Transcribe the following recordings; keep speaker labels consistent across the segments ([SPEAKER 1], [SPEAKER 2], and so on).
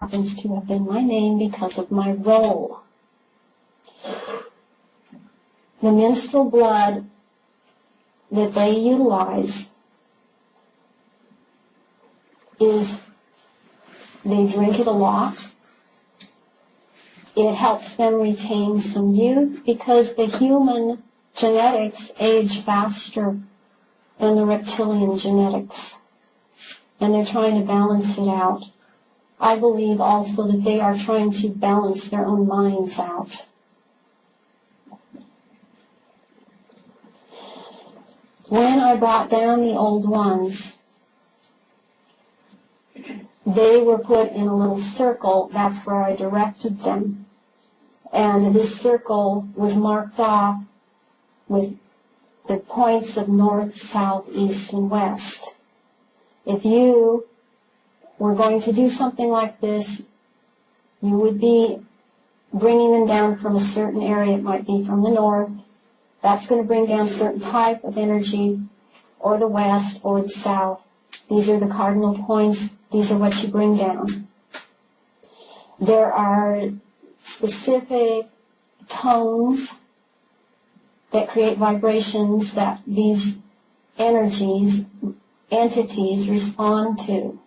[SPEAKER 1] happens to have been my name because of my role. The menstrual blood that they utilize is they drink it a lot. It helps them retain some youth because the human genetics age faster than the reptilian genetics. And they're trying to balance it out. I believe also that they are trying to balance their own minds out. When I brought down the old ones, they were put in a little circle. That's where I directed them. And this circle was marked off with the points of north, south, east, and west. If you were going to do something like this, you would be bringing them down from a certain area. It might be from the north. That's going to bring down a certain type of energy, or the west, or the south. These are the cardinal points. These are what you bring down. There are specific tones that create vibrations that these entities respond to.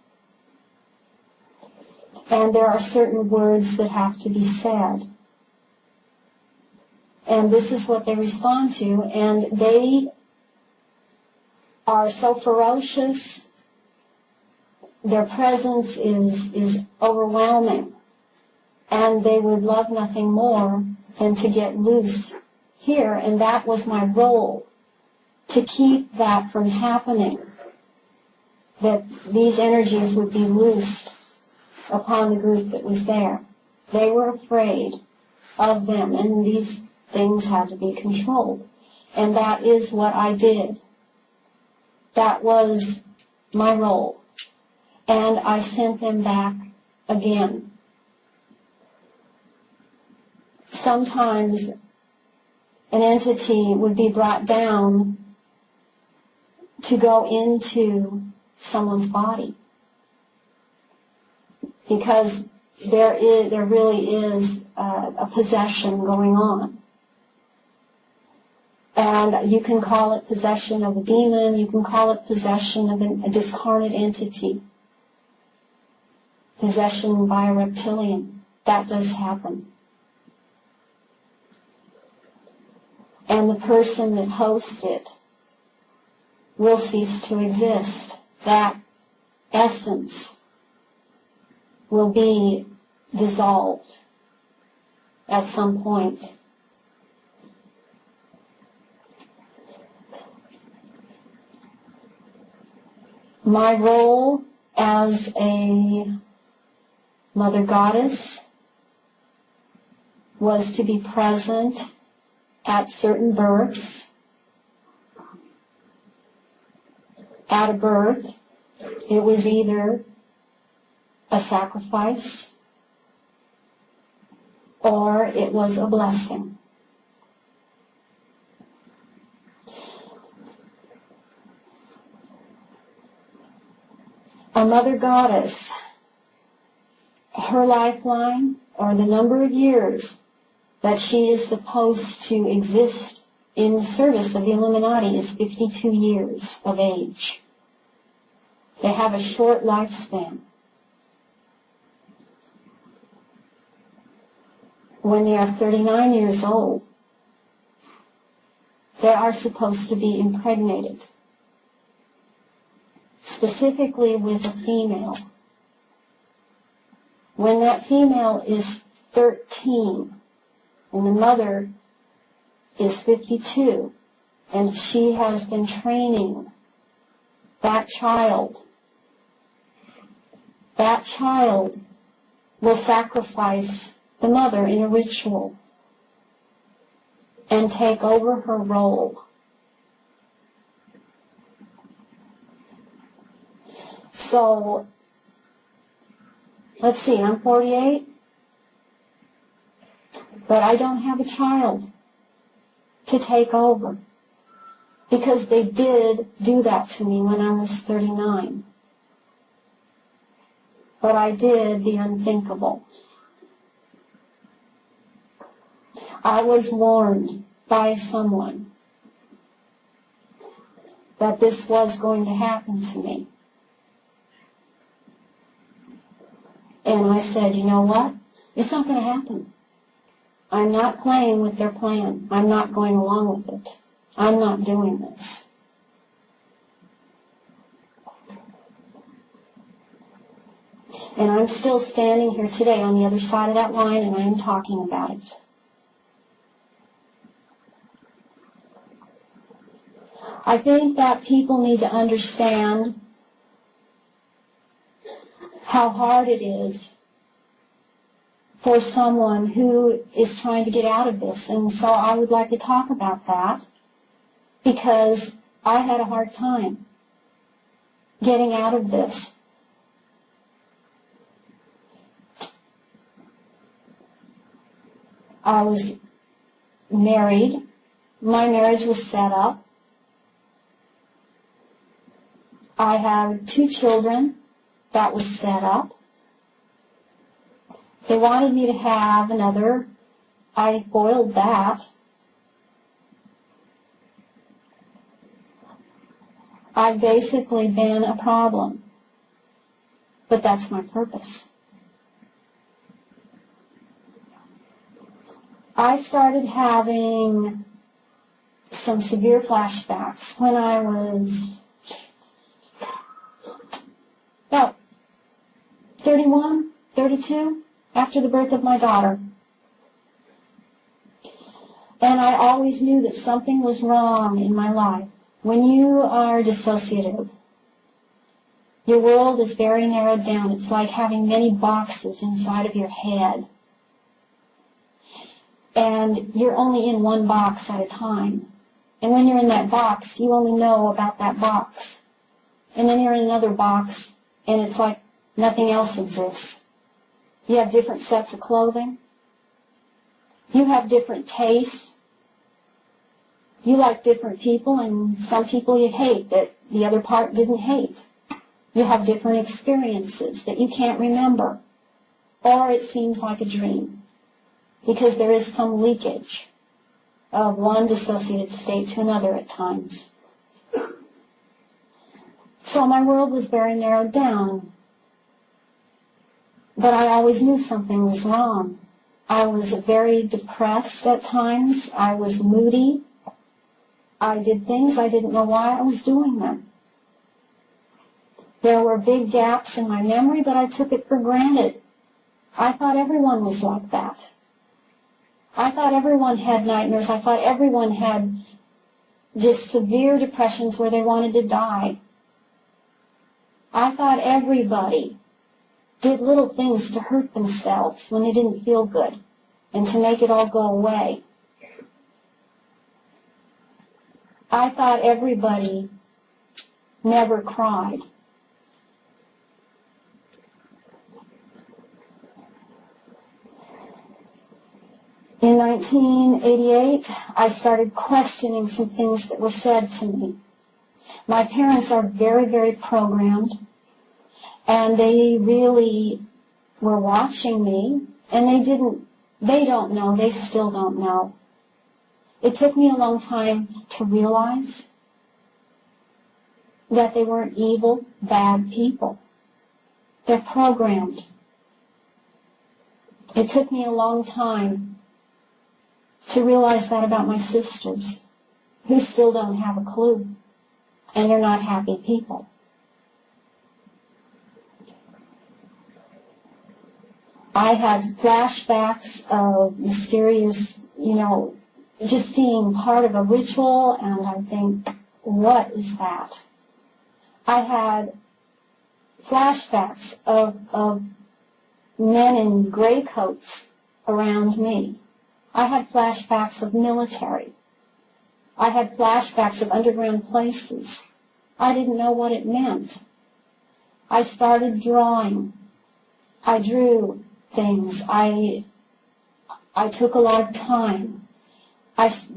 [SPEAKER 1] And there are certain words that have to be said. And this is what they respond to, and they are so ferocious. Their presence is overwhelming, and they would love nothing more than to get loose here, and that was my role, to keep that from happening, that these energies would be loosed upon the group that was there. They were afraid of them, and these things had to be controlled. And that is what I did. That was my role. And I sent them back again. Sometimes an entity would be brought down to go into someone's body, because there really is a possession going on. And you can call it possession of a demon, you can call it possession of a discarnate entity, possession by a reptilian. That does happen. And the person that hosts it will cease to exist. That essence will be dissolved at some point. My role as a mother goddess was to be present at certain births. At a birth, it was either a sacrifice or it was a blessing. A mother goddess, her lifeline, or the number of years that she is supposed to exist in the service of the Illuminati, is 52 years of age. They have a short lifespan. When they are 39 years old, they are supposed to be impregnated, specifically with a female. When that female is 13 and the mother is 52, and she has been training that child will sacrifice the mother in a ritual and take over her role. So, let's see, I'm 48, but I don't have a child to take over, because they did do that to me when I was 39. but I did the unthinkable. I was warned by someone that this was going to happen to me. And I said, you know what? It's not going to happen. I'm not playing with their plan. I'm not going along with it. I'm not doing this. And I'm still standing here today on the other side of that line, and I am talking about it. I think that people need to understand how hard it is for someone who is trying to get out of this. And so I would like to talk about that, because I had a hard time getting out of this. I was married. My marriage was set up. I had 2 children. That was set up. They wanted me to have another. I foiled that. I've basically been a problem. But that's my purpose. I started having some severe flashbacks when I was about 31, 32, after the birth of my daughter. And I always knew that something was wrong in my life. When you are dissociative, your world is very narrowed down. It's like having many boxes inside of your head. And you're only in one box at a time. And when you're in that box, you only know about that box. And then you're in another box, and it's like nothing else exists. You have different sets of clothing. You have different tastes. You like different people, and some people you hate that the other part didn't hate. You have different experiences that you can't remember. Or it seems like a dream, because there is some leakage of one dissociated state to another at times. So my world was very narrowed down. But I always knew something was wrong. I was very depressed at times. I was moody. I did things I didn't know why I was doing them. There were big gaps in my memory, but I took it for granted. I thought everyone was like that. I thought everyone had nightmares. I thought everyone had just severe depressions where they wanted to die. I thought everybody did little things to hurt themselves when they didn't feel good and to make it all go away. I thought everybody never cried. In 1988, I started questioning some things that were said to me. My parents are very, very programmed, and they really were watching me, and they don't know, they still don't know. It took me a long time to realize that they weren't evil, bad people. They're programmed. It took me a long time to realize that about my sisters, who still don't have a clue, and they're not happy people. I had flashbacks of mysterious, just seeing part of a ritual, and I think, what is that? I had flashbacks of men in gray coats around me. I had flashbacks of military. I had flashbacks of underground places. I didn't know what it meant. I started drawing. I drew things. I took a lot of time.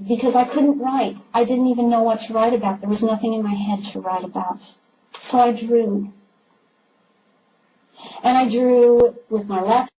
[SPEAKER 1] Because I couldn't write. I didn't even know what to write about. There was nothing in my head to write about. So I drew. And I drew with my left